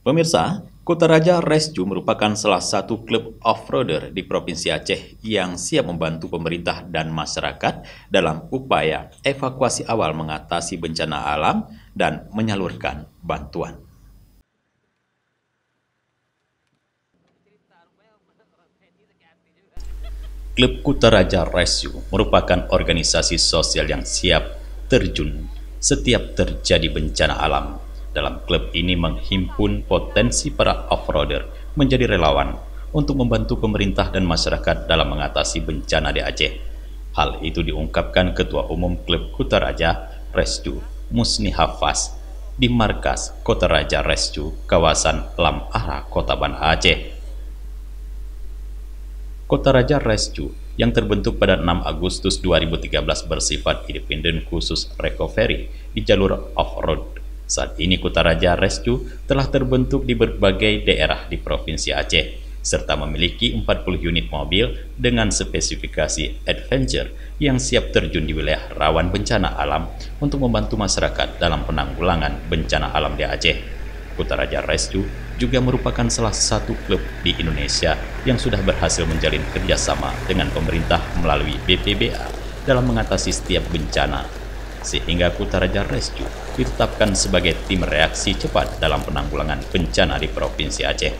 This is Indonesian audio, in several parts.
Pemirsa, Kutaraja Rescue merupakan salah satu klub off-roader di Provinsi Aceh yang siap membantu pemerintah dan masyarakat dalam upaya evakuasi awal mengatasi bencana alam dan menyalurkan bantuan. Klub Kutaraja Rescue merupakan organisasi sosial yang siap terjun setiap terjadi bencana alam. Dalam klub ini menghimpun potensi para off-roader menjadi relawan untuk membantu pemerintah dan masyarakat dalam mengatasi bencana di Aceh. Hal itu diungkapkan Ketua Umum Klub Kutaraja Rescue, Musni Hafaz, di markas Kutaraja Rescue, kawasan Lam Ara, Kota Banda Aceh. Kutaraja Rescue yang terbentuk pada 6 Agustus 2013 bersifat independen khusus recovery di jalur off-road. Saat ini Kutaraja Rescue telah terbentuk di berbagai daerah di Provinsi Aceh, serta memiliki 40 unit mobil dengan spesifikasi adventure yang siap terjun di wilayah rawan bencana alam untuk membantu masyarakat dalam penanggulangan bencana alam di Aceh. Kutaraja Rescue juga merupakan salah satu klub di Indonesia yang sudah berhasil menjalin kerjasama dengan pemerintah melalui BPBA dalam mengatasi setiap bencana, sehingga Kutaraja Rescue ditetapkan sebagai tim reaksi cepat dalam penanggulangan bencana di Provinsi Aceh.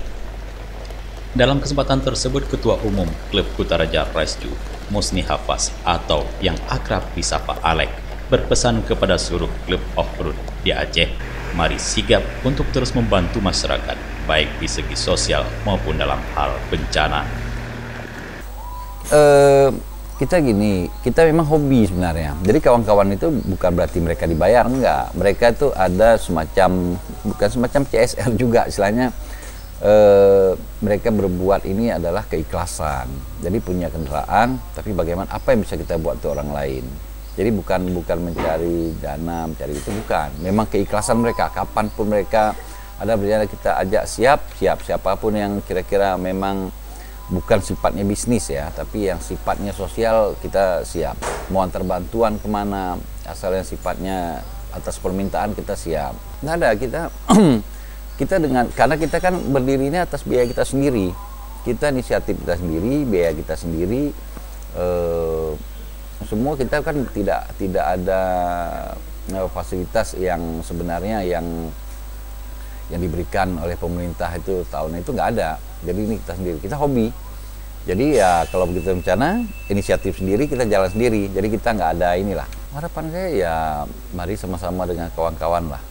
Dalam kesempatan tersebut, Ketua Umum Klub Kutaraja Rescue, Musni Hafaz atau yang akrab disapa Alek, berpesan kepada seluruh klub off-road di Aceh, mari sigap untuk terus membantu masyarakat, baik di segi sosial maupun dalam hal bencana. Kita gini, kita memang hobi sebenarnya. Jadi kawan-kawan itu bukan berarti mereka dibayar, enggak. Mereka itu ada semacam, bukan semacam CSR juga istilahnya. Mereka berbuat ini adalah keikhlasan. Jadi punya kendaraan, tapi bagaimana, apa yang bisa kita buat untuk orang lain. Jadi bukan mencari dana, mencari itu, bukan. Memang keikhlasan mereka, kapanpun mereka ada berjalan kita ajak siap. Siapapun yang kira-kira memang bukan sifatnya bisnis ya, tapi yang sifatnya sosial kita siap. Mau antar bantuan kemana, asal yang sifatnya atas permintaan kita siap. Nggak ada, kita dengan, karena kita kan berdirinya atas biaya kita sendiri. Kita inisiatif kita sendiri, biaya kita sendiri. Semua kita kan tidak ada fasilitas yang sebenarnya yang diberikan oleh pemerintah itu tahun itu nggak ada. Jadi ini kita sendiri, kita hobi. Jadi ya kalau begitu bencana, inisiatif sendiri, kita jalan sendiri. Jadi kita nggak ada inilah. Harapan saya ya mari sama-sama dengan kawan-kawan lah.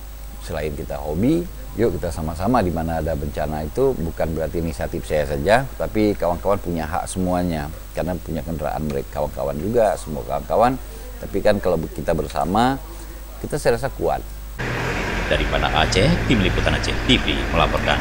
Selain kita hobi, yuk kita sama-sama di mana ada bencana itu, bukan berarti inisiatif saya saja, tapi kawan-kawan punya hak semuanya. Karena punya kendaraan mereka, kawan-kawan juga, semua kawan-kawan. Tapi kan kalau kita bersama, kita saya rasa kuat. Dari Banda Aceh, Tim Liputan Aceh TV melaporkan.